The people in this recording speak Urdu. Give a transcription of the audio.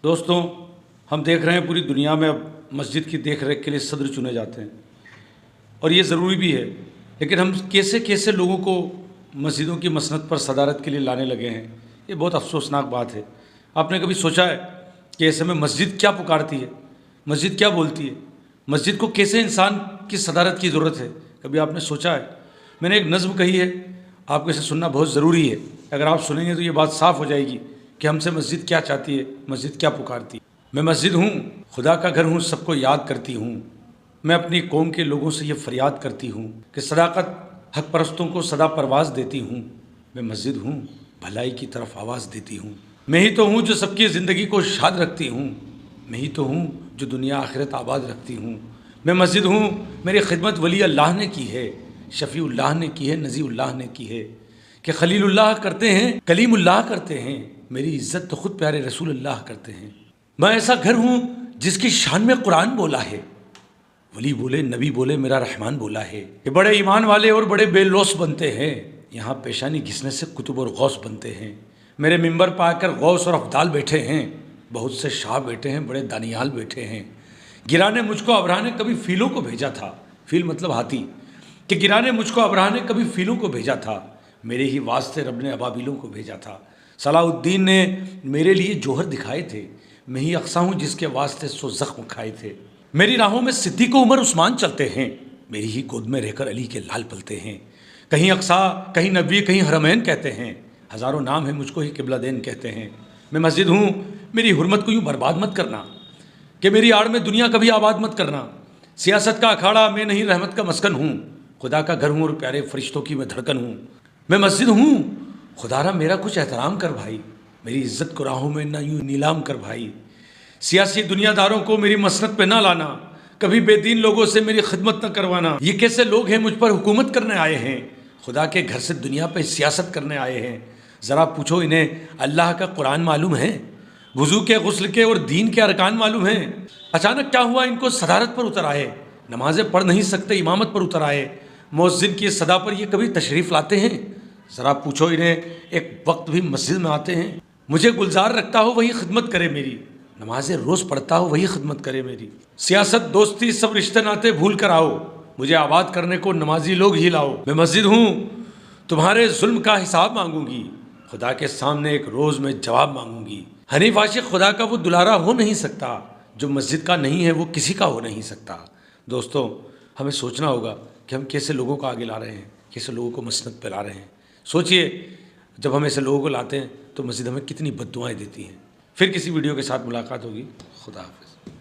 دوستوں، ہم دیکھ رہے ہیں پوری دنیا میں اب مسجد کی دیکھ ریکھ کے لیے صدر چنے جاتے ہیں، اور یہ ضروری بھی ہے، لیکن ہم کیسے کیسے لوگوں کو مسجدوں کی مسند پر صدارت کے لیے لانے لگے ہیں۔ یہ بہت افسوسناک بات ہے۔ آپ نے کبھی سوچا ہے کہ ایسے میں مسجد کیا پکارتی ہے، مسجد کیا بولتی ہے، مسجد کو کیسے انسان کی صدارت کی ضرورت ہے؟ کبھی آپ نے سوچا ہے؟ میں نے ایک نظم کہی ہے، آپ کو اسے سننا بہت ضروری ہے۔ اگر آپ سنیں گے تو یہ بات صاف ہو جائے گی کہ ہم سے مسجد کیا چاہتی ہے، مسجد کیا پکارتی ہے۔ میں مسجد ہوں، خدا کا گھر ہوں، سب کو یاد کرتی ہوں۔ میں اپنی قوم کے لوگوں سے یہ فریاد کرتی ہوں کہ صداقت حق پرستوں کو صدا پرواز دیتی ہوں۔ میں مسجد ہوں، بھلائی کی طرف آواز دیتی ہوں۔ میں ہی تو ہوں جو سب کی زندگی کو شاد رکھتی ہوں۔ میں ہی تو ہوں جو دنیا آخرت آباد رکھتی ہوں۔ میں مسجد ہوں، میری خدمت ولی اللہ نے کی ہے، شفیع اللہ نے کی ہے، نذیر اللہ نے کی ہے، کہ خلیل اللہ کرتے ہیں، کلیم اللہ کرتے ہیں، میری عزت تو خود پیارے رسول اللہ کرتے ہیں۔ میں ایسا گھر ہوں جس کی شان میں قرآن بولا ہے، ولی بولے، نبی بولے، میرا رحمان بولا ہے، کہ بڑے ایمان والے اور بڑے بے لوث بنتے ہیں، یہاں پیشانی گھسنے سے کتب اور غوث بنتے ہیں۔ میرے ممبر پا کر غوث اور افضال بیٹھے ہیں، بہت سے شاہ بیٹھے ہیں، بڑے دانیال بیٹھے ہیں۔ گرانے مجھ کو ابراہ نے کبھی فیلوں کو بھیجا تھا، فیل مطلب ہاتھی، کہ گرانے مجھ کو ابراہ نے کبھی فیلوں کو بھیجا تھا، میرے ہی واسطے رب نے ابابیلوں کو بھیجا تھا۔ صلاح الدین نے میرے لیے جوہر دکھائے تھے، میں ہی اقصیٰ ہوں جس کے واسطے سو زخم کھائے تھے۔ میری راہوں میں صدیق و عمر عثمان چلتے ہیں، میری ہی گود میں رہ کر علی کے لال پلتے ہیں۔ کہیں اقصیٰ، کہیں نبی، کہیں حرمین کہتے ہیں، ہزاروں نام ہیں، مجھ کو ہی قبلہ دین کہتے ہیں۔ میں مسجد ہوں، میری حرمت کو یوں برباد مت کرنا، کہ میری آڑ میں دنیا کبھی آباد مت کرنا۔ سیاست کا اکھاڑا میں نہیں، رحمت کا مسکن ہوں، خدا کا گھر ہوں اور پیارے فرشتوں کی میں دھڑکن ہوں۔ میں مسجد ہوں، خدا را میرا کچھ احترام کر بھائی، میری عزت کو راہوں میں نہ یوں نیلام کر بھائی۔ سیاسی دنیا داروں کو میری مسند پہ نہ لانا، کبھی بے دین لوگوں سے میری خدمت نہ کروانا۔ یہ کیسے لوگ ہیں مجھ پر حکومت کرنے آئے ہیں، خدا کے گھر سے دنیا پہ سیاست کرنے آئے ہیں؟ ذرا پوچھو انہیں اللہ کا قرآن معلوم ہے، وضو کے، غسل کے اور دین کے ارکان معلوم ہیں؟ اچانک کیا ہوا ان کو صدارت پر اتر آئے؟ نمازیں پڑھ نہیں سکتے، امامت پر اتر آئے؟ مؤذن کی صدا پر یہ کبھی تشریف لاتے ہیں؟ ذرا پوچھو انہیں ایک وقت بھی مسجد میں آتے ہیں؟ مجھے گلزار رکھتا ہو وہی خدمت کرے میری، نمازیں روز پڑھتا ہو وہی خدمت کرے میری۔ سیاست، دوستی، سب رشتے ناتے بھول کر آؤ، مجھے آباد کرنے کو نمازی لوگ ہی لاؤ۔ میں مسجد ہوں، تمہارے ظلم کا حساب مانگوں گی، خدا کے سامنے ایک روز میں جواب مانگوں گی۔ حنیف عاشق خدا کا وہ دلارا ہو نہیں سکتا، جو مسجد کا نہیں ہے وہ کسی کا ہو نہیں سکتا۔ دوستوں، ہمیں سوچنا ہوگا کہ ہم کیسے لوگوں کو آگے لا رہے ہیں، کیسے لوگوں کو مسجد پہ لا رہے ہیں۔ سوچئے، جب ہم ایسے لوگوں کو لاتے ہیں تو مسجد ہمیں کتنی بد دعائیں دیتی ہیں۔ پھر کسی ویڈیو کے ساتھ ملاقات ہوگی۔ خدا حافظ۔